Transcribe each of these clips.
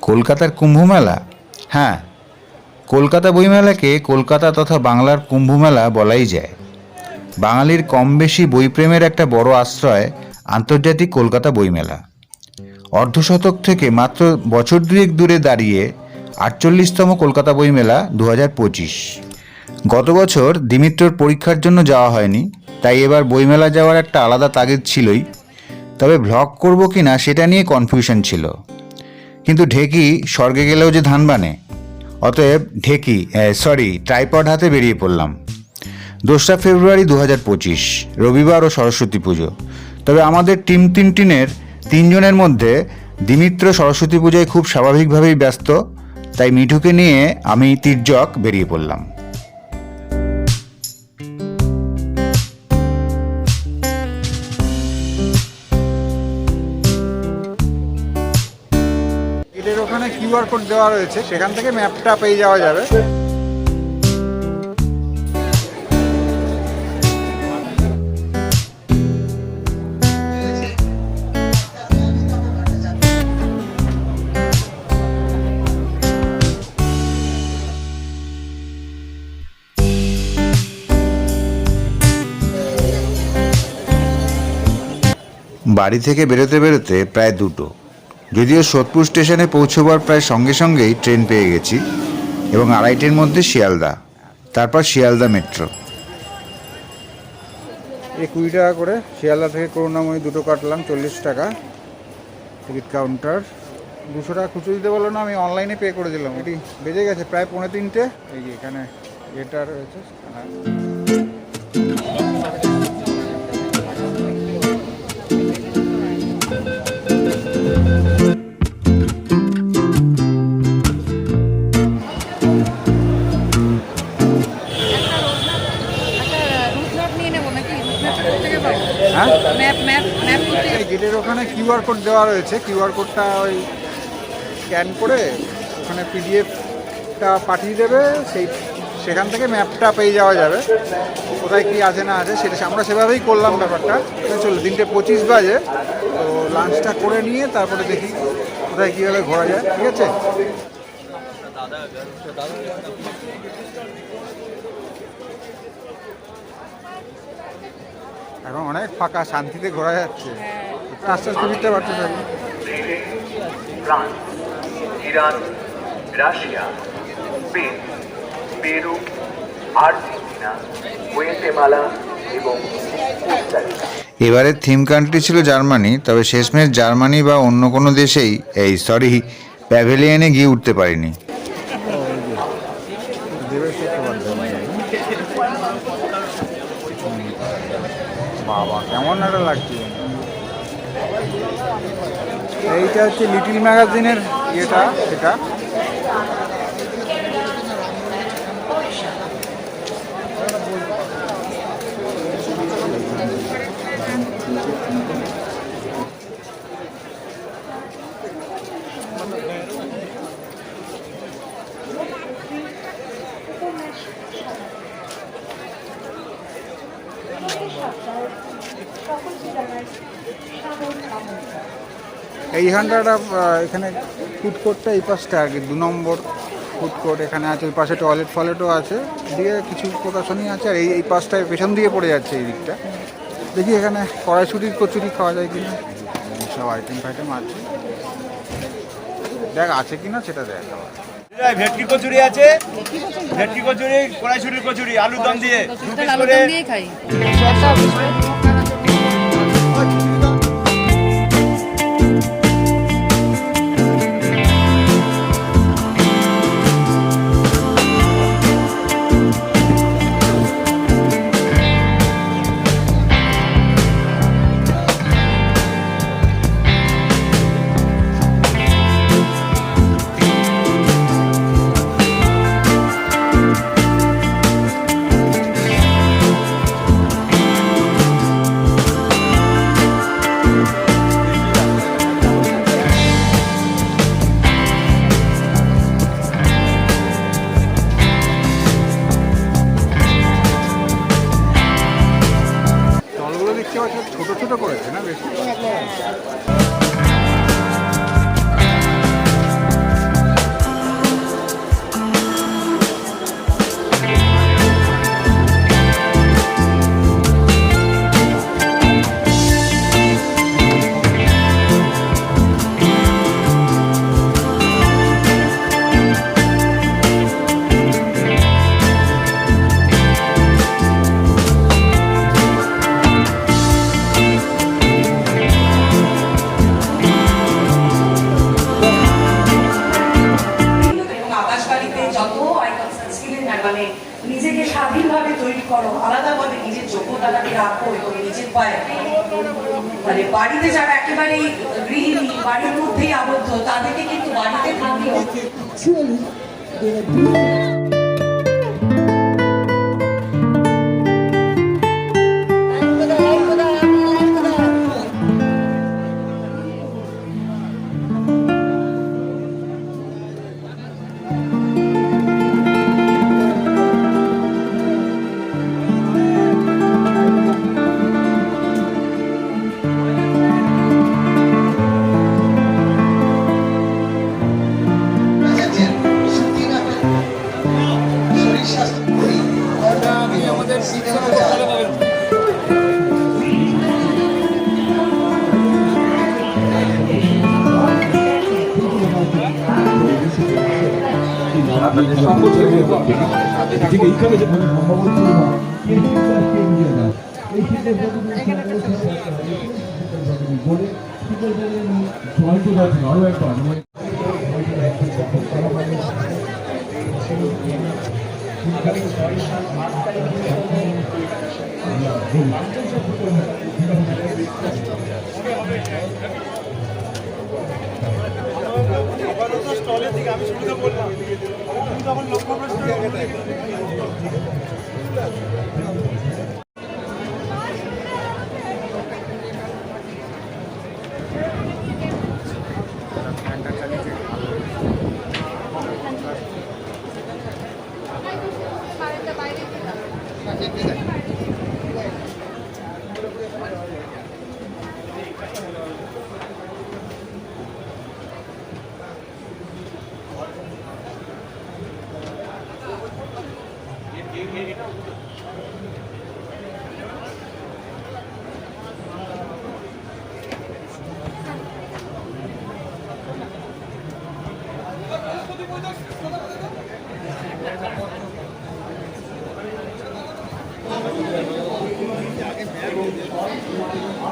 কলকাতার কুম্ভমেলা? হ্যাঁ, কলকাতা বইমেলাকে কলকাতা তথা বাংলার কুম্ভমেলা বলাই যায়। বাঙালির কম বেশি বইপ্রেমের একটা বড় আশ্রয় আন্তর্জাতিক কলকাতা বইমেলা। অর্ধশতক থেকে মাত্র বছর দুয়েক দূরে দাঁড়িয়ে 48তম কলকাতা বইমেলা 2025। গত বছর দিমিত্রর পরীক্ষার জন্য যাওয়া হয়নি, তাই এবার বইমেলা যাওয়ার একটা আলাদা তাগিদ ছিলই। তবে ভ্লগ করব কি না সেটা নিয়ে কনফিউশন ছিল, কিন্তু ঢেকি স্বর্গে গেলেও যে ধান বানে, অতএব ট্রাইপড হাতে বেরিয়ে পড়লাম। 2রা ফেব্রুয়ারি 2025, রবিবার ও সরস্বতী পুজো। তবে আমাদের টিম টিনের 3 জনের মধ্যে দিমিত্র সরস্বতী পূজায় খুব স্বাভাবিকভাবেই ব্যস্ত, তাই মিঠুকে নিয়ে আমি তির্যক বেরিয়ে পড়লাম। এদের ওখানে কিউআর কোড দেওয়া রয়েছে, সেখান থেকে ম্যাপটা পেয়ে যাওয়া যাবে। বাড়ি থেকে বেরোতে বেরোতে প্রায় 2টো। যদিও সোদপুর স্টেশনে পৌঁছবার প্রায় সঙ্গে সঙ্গেই ট্রেন পেয়ে গেছি এবং 2:30-র মধ্যে শিয়ালদা, তারপর শিয়ালদা মেট্রো। 20 টাকা করে শিয়ালদা থেকে করুণাময়ী 2টো কাটলাম, 40 টাকা টিকিট কাউন্টার। 200 টাকা খুচরো দিতে বললো না, আমি অনলাইনে পে করে দিলাম। এটি বেজে গেছে প্রায় 2:45। এই যে এখানে এটা রয়েছে। গেটের ওখানে কিউআর কোড দেওয়া রয়েছে, কিউআর কোডটা ওই স্ক্যান করে ওখানে পিডিএফটা পাঠিয়ে দেবে, সেখান থেকে ম্যাপটা পেয়ে যাওয়া যাবে কোথায় কী আছে না আছে। সেটা আমরা সেভাবেই করলাম ব্যাপারটা। চলো 3:25 বাজে, তো লাঞ্চটা করে নিয়ে তারপরে দেখি কোথায় কীভাবে ঘোরা যায়। ঠিক আছে, এখন অনেক ফাঁকা, শান্তিতে ঘোরা যাচ্ছে। আস্তে আস্তে ফিরতে পারতে থাকি। France, Iran, Russia, Spain, Peru, Argentina, Guatemala এবং এবারের থিম কান্ট্রি ছিল জার্মানি, তবে শেষমেশ জার্মানি বা অন্য কোনো দেশেই প্যাভিলিয়নে গিয়ে উঠতে পারিনি। বাবা কেমন একটা লাগছে। এইটা হচ্ছে লিটিল ম্যাগাজিনের ইয়েটা, সেটা এইখানটা এখানে ফুড কোর্টটা এই পাশটা আর কি, 2 নম্বর ফুড কোর্ট এখানে আছে। ওই পাশে টয়লেট ফলেটও আছে, দিয়ে কিছু প্রকাশনী আছে। আর এই পাশটায় পেছন দিয়ে পড়ে যাচ্ছে এই দিকটা। দেখি এখানে কড়াইশুটির কচুরি খাওয়া যায় কিনা, সব আইটেম ফাইটেম আছে, দেখ আছে কিনা সেটা দেখ। ভেটকি কচুরি আছে, ভেটকি কচুরি, কড়াইশুটির কচুরি, আলুর দম দিয়ে খাই। করো, আলাদাভাবে নিজের যোগ্যতাটাকে রাখো এবং নিজের পায়ে, মানে বাড়িতে যারা একেবারেই গৃহিণী, বাড়ির মধ্যেই আবদ্ধ, তাদেরকে কিন্তু বাড়িতে থাকলেও ঠিক এইখানে যে সম্ভাবনা ছিল না এই চিন্তা আজকে এগিয়ে না এই চিন্তা বলে কি করবেন জয়ন্ত যাচ্ছে আরো একবার স্টলের দিকে আমি শুরুতে বললাম তুমি তখন লক্ষ্য প্রশ্ন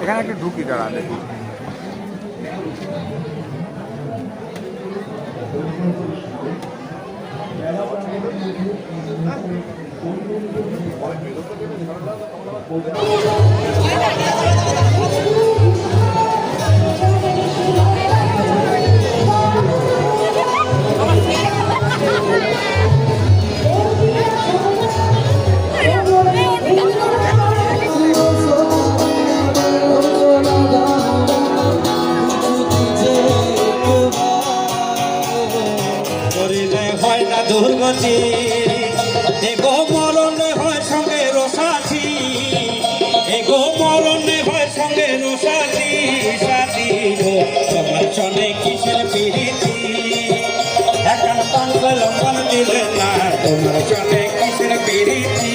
এখানে একটু ঢুকি দাঁড়া দেখি। দুর্গতি এগো মরণে হয় সঙ্গে রসাছি, এগো মরণে হয় সঙ্গে রসাছি, সাথী গো তোমার চনে কিসের পিড়িতি, এখন পান লম্বন দিলে না তোমার চনে কিসের পিড়িতি।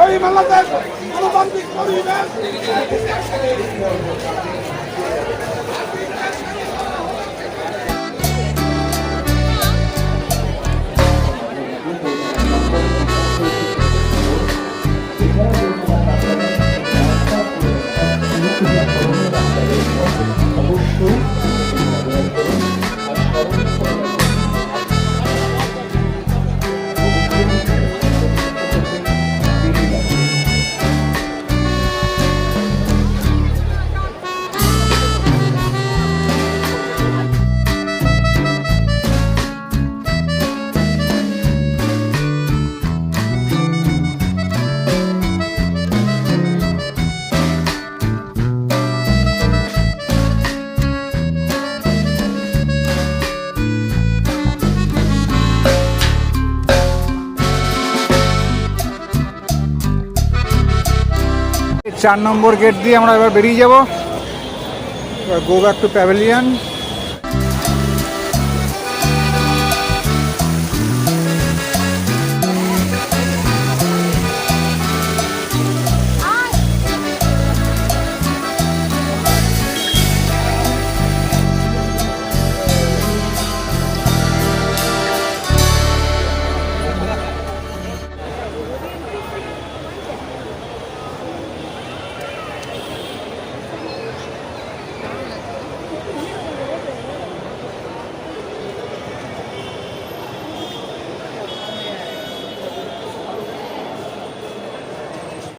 ওই বাংলাদেশ গণতান্ত্রিক পরিবেশ অবশ্যই চার নম্বর গেট দিয়ে আমরা এবার বেরিয়ে যাব, গো ব্যাক টু প্যাভিলিয়ন।